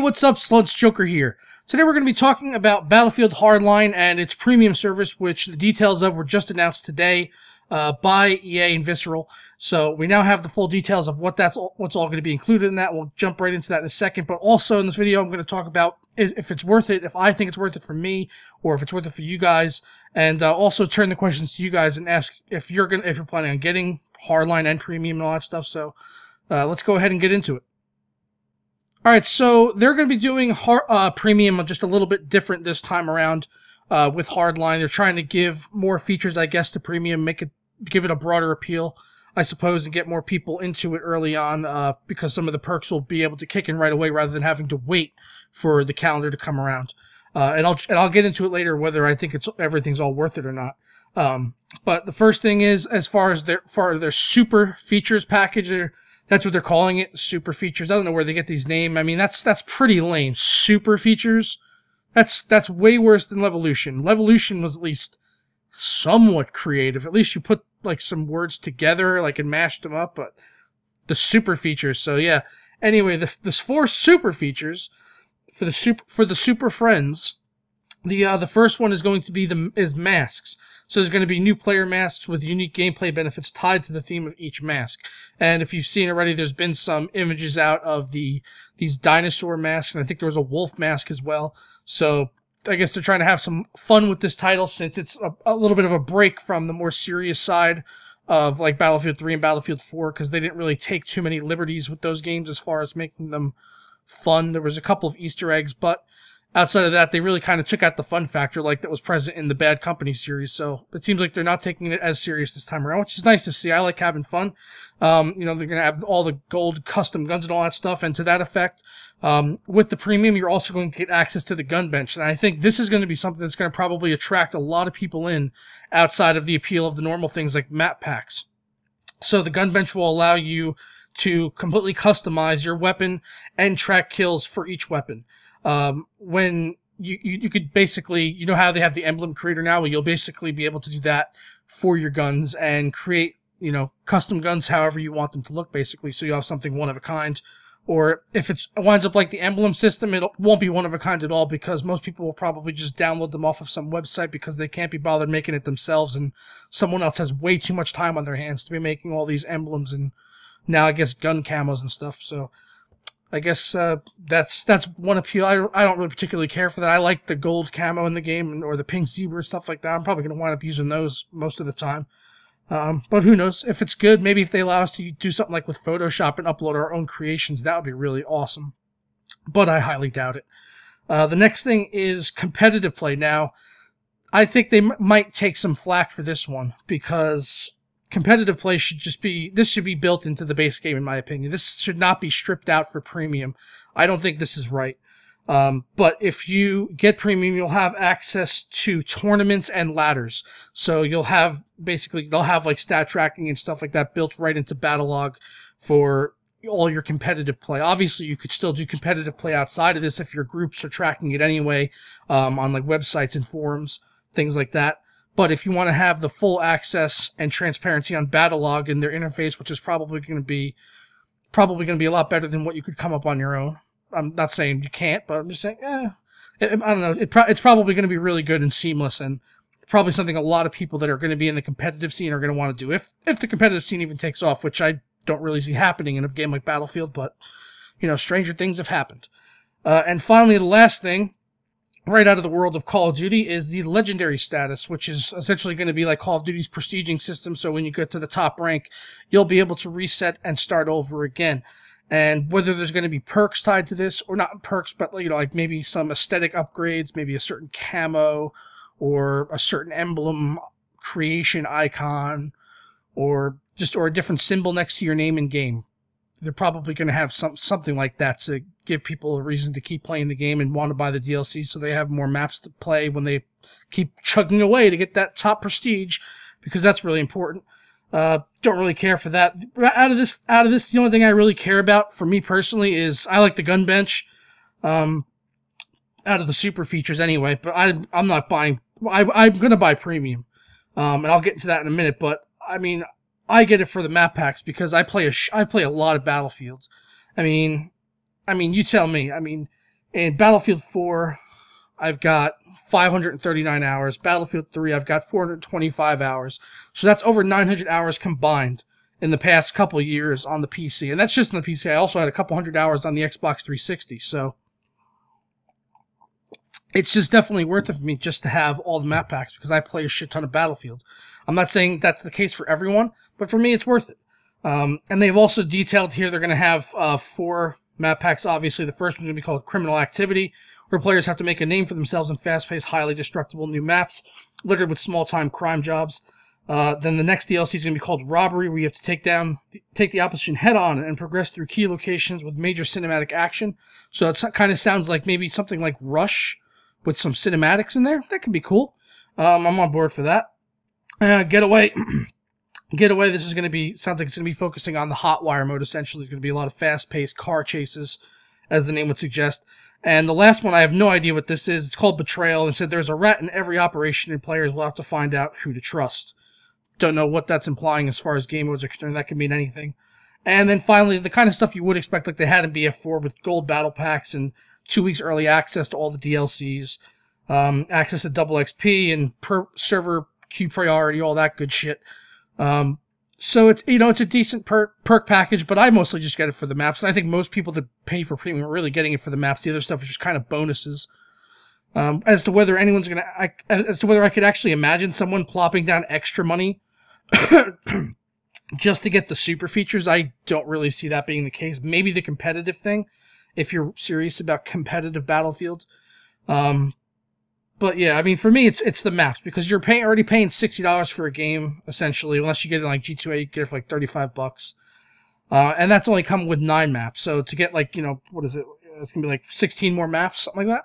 what's up? Sludge Joker here. Today we're going to be talking about Battlefield Hardline and its premium service, which the details of were just announced today by EA and Visceral. So we now have the full details of what's all going to be included in that. We'll jump right into that in a second. But also in this video, I'm going to talk about if it's worth it, if I think it's worth it for me, or if it's worth it for you guys, and also turn the questions to you guys and ask if you're planning on getting Hardline and premium and all that stuff. So let's go ahead and get into it. Alright, so they're going to be doing premium just a little bit different this time around with Hardline. They're trying to give more features, I guess, to premium, give it a broader appeal, I suppose, and get more people into it early on because some of the perks will be able to kick in right away rather than having to wait for the calendar to come around. And I'll get into it later whether I think everything's all worth it or not. But the first thing is, as far as their super features package, that's what they're calling it, super features. I don't know where they get these names. I mean, that's pretty lame. Super features? That's way worse than Levolution. Levolution was at least somewhat creative. At least you put like some words together, like, and mashed them up. But the super features. So yeah. Anyway, the 4 super features for the super friends. The first one is going to be masks. So there's going to be new player masks with unique gameplay benefits tied to the theme of each mask. And if you've seen already, there's been some images out of these dinosaur masks, and I think there was a wolf mask as well. So I guess they're trying to have some fun with this title since it's a little bit of a break from the more serious side of like Battlefield 3 and Battlefield 4, because they didn't really take too many liberties with those games as far as making them fun. There was a couple of Easter eggs, but outside of that, they really kind of took out the fun factor like that was present in the Bad Company series. So it seems like they're not taking it as serious this time around, which is nice to see. I like having fun. You know, they're going to have all the gold custom guns and all that stuff. And to that effect, with the premium, you're also going to get access to the gun bench. And I think this is going to be something that's going to probably attract a lot of people in outside of the appeal of the normal things like map packs. So the gun bench will allow you to completely customize your weapon and track kills for each weapon. When you could basically, you know how they have the emblem creator now, well, you'll basically be able to do that for your guns and create, you know, custom guns however you want them to look, basically, so you have something one of a kind. Or if it winds up like the emblem system, it won't be one of a kind at all, because most people will probably just download them off of some website because they can't be bothered making it themselves, and someone else has way too much time on their hands to be making all these emblems and now I guess gun camos and stuff. So I guess that's one appeal. I don't really particularly care for that. I like the gold camo in the game, or the pink zebra, stuff like that. I'm probably going to wind up using those most of the time. But who knows? If it's good, maybe if they allow us to do something like with Photoshop and upload our own creations, that would be really awesome. But I highly doubt it. The next thing is competitive play. Now, I think they might take some flack for this one, because competitive play should be built into the base game, in my opinion. This should not be stripped out for premium. I don't think this is right. But if you get premium, you'll have access to tournaments and ladders. So you'll have, basically, they'll have like stat tracking and stuff like that built right into Battlelog for all your competitive play. Obviously, you could still do competitive play outside of this if your groups are tracking it anyway, on like websites and forums, things like that. But if you want to have the full access and transparency on Battlelog in their interface, which is probably going to be a lot better than what you could come up on your own. I'm not saying you can't, but I'm just saying, I don't know. It's probably going to be really good and seamless, and probably something a lot of people that are going to be in the competitive scene are going to want to do, if the competitive scene even takes off, which I don't really see happening in a game like Battlefield. But you know, stranger things have happened. And finally, the last thing, right out of the world of Call of Duty, is the legendary status, which is essentially going to be like Call of Duty's prestiging system. So when you get to the top rank, you'll be able to reset and start over again. And whether there's going to be perks tied to this, or not perks, but, you know, like maybe some aesthetic upgrades, maybe a certain camo, or a certain emblem creation icon, or a different symbol next to your name in game. They're probably going to have something like that to give people a reason to keep playing the game and want to buy the DLC, so they have more maps to play when they keep chugging away to get that top prestige, because that's really important. Don't really care for that. Out of this, the only thing I really care about, for me personally, is I like the gun bench. Out of the super features anyway, but I'm not buying. I'm gonna buy premium, and I'll get into that in a minute. But I mean, I get it for the map packs because I play a lot of Battlefields. I mean, you tell me. I mean, In Battlefield 4, I've got 539 hours. Battlefield 3, I've got 425 hours. So that's over 900 hours combined in the past couple of years on the PC. And that's just on the PC. I also had a couple hundred hours on the Xbox 360. So it's just definitely worth it for me just to have all the map packs because I play a shit ton of Battlefield. I'm not saying that's the case for everyone, but for me it's worth it. And they've also detailed here they're going to have 4 map packs. Obviously, the first one's going to be called Criminal Activity, where players have to make a name for themselves in fast-paced, highly destructible new maps, littered with small-time crime jobs. Then the next DLC is going to be called Robbery, where you have to take the opposition head-on and progress through key locations with major cinematic action. So it kind of sounds like maybe something like Rush with some cinematics in there. That could be cool. I'm on board for that. Getaway. Getaway, this is going to be, sounds like it's going to be focusing on the Hotwire mode, essentially. There's going to be a lot of fast-paced car chases, as the name would suggest. And the last one, I have no idea what this is. It's called Betrayal, and said there's a rat in every operation, and players will have to find out who to trust. Don't know what that's implying as far as game modes are concerned. That could mean anything. And then finally, the kind of stuff you would expect like they had in BF4 with gold battle packs and 2 weeks early access to all the DLCs, access to double XP and per server queue priority, all that good shit. So it's, you know, it's a decent perk package, but I mostly just get it for the maps. And I think most people that pay for premium are really getting it for the maps. The other stuff is just kind of bonuses. As to whether anyone's gonna, as to whether I could actually imagine someone plopping down extra money just to get the super features, I don't really see that being the case. Maybe the competitive thing, if you're serious about competitive Battlefield. But yeah, I mean, for me, it's the maps, because you're already paying $60 for a game, essentially, unless you get it like G2A, you get it for like $35. And that's only coming with 9 maps. So to get like, you know, what is it? It's going to be like 16 more maps, something like that.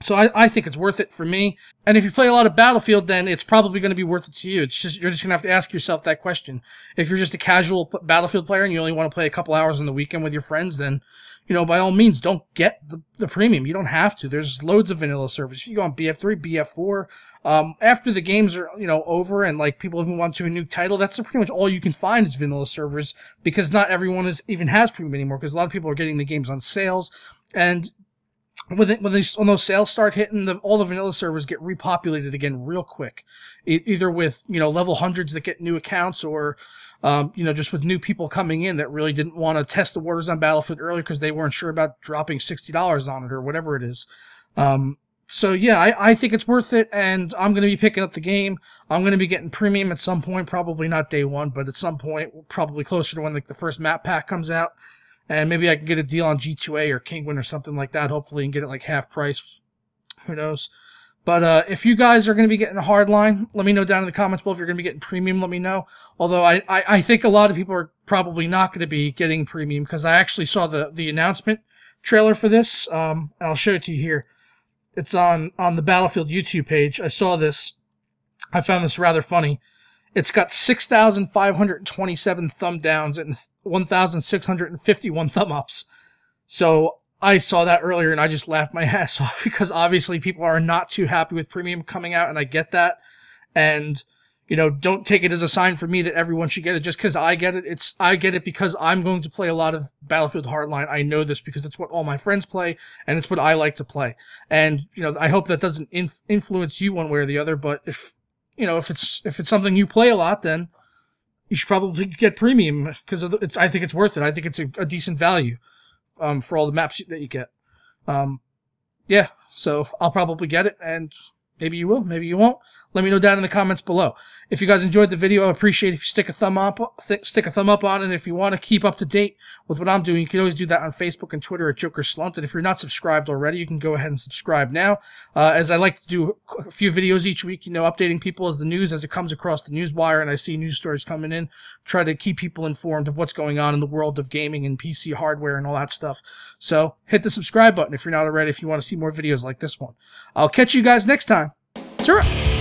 So I think it's worth it for me. And if you play a lot of Battlefield, then it's probably going to be worth it to you. It's just, you're just going to have to ask yourself that question. If you're just a casual Battlefield player and you only want to play a couple hours on the weekend with your friends, then, you know, by all means, don't get the premium. You don't have to. There's loads of vanilla servers. If you go on BF3, BF4, after the games are, you know, over and like people even want to a new title, that's pretty much all you can find is vanilla servers, because not everyone even has premium anymore, because a lot of people are getting the games on sales. And when those sales start hitting, all the vanilla servers get repopulated again real quick, either with, you know, level hundreds that get new accounts, or you know, just with new people coming in that really didn't want to test the waters on Battlefield earlier because they weren't sure about dropping $60 on it or whatever it is. So yeah, I think it's worth it, and I'm going to be picking up the game. I'm going to be getting premium at some point, probably not day one, but at some point, probably closer to when like the first map pack comes out. And maybe I can get a deal on G2A or Kingwin or something like that, hopefully, and get it like half price. Who knows? But if you guys are going to be getting a Hardline, let me know down in the comments below. If you're going to be getting premium, let me know. Although I think a lot of people are probably not going to be getting premium, because I actually saw the announcement trailer for this. And I'll show it to you here. It's on the Battlefield YouTube page. I saw this. I found this rather funny. It's got 6,527 thumb downs and 1,651 thumb ups. So I saw that earlier and I just laughed my ass off, because obviously people are not too happy with premium coming out, and I get that. And, you know, don't take it as a sign for me that everyone should get it just because I get it. I get it because I'm going to play a lot of Battlefield Hardline. I know this because it's what all my friends play, and it's what I like to play. And, you know, I hope that doesn't influence you one way or the other, but if it's something you play a lot, then you should probably get premium, because I think it's worth it. I think it's a decent value for all the maps that you get. Yeah, so I'll probably get it, and maybe you will, maybe you won't. Let me know down in the comments below. If you guys enjoyed the video, I appreciate if you stick a thumb up on it. And if you want to keep up to date with what I'm doing, you can always do that on Facebook and Twitter at Joker Slunt. And if you're not subscribed already, you can go ahead and subscribe now. As I like to do a few videos each week, you know, updating people as the news as it comes across the news wire, and I see news stories coming in, try to keep people informed of what's going on in the world of gaming and PC hardware and all that stuff. So hit the subscribe button if you're not already, if you want to see more videos like this one. I'll catch you guys next time. Ta-ra!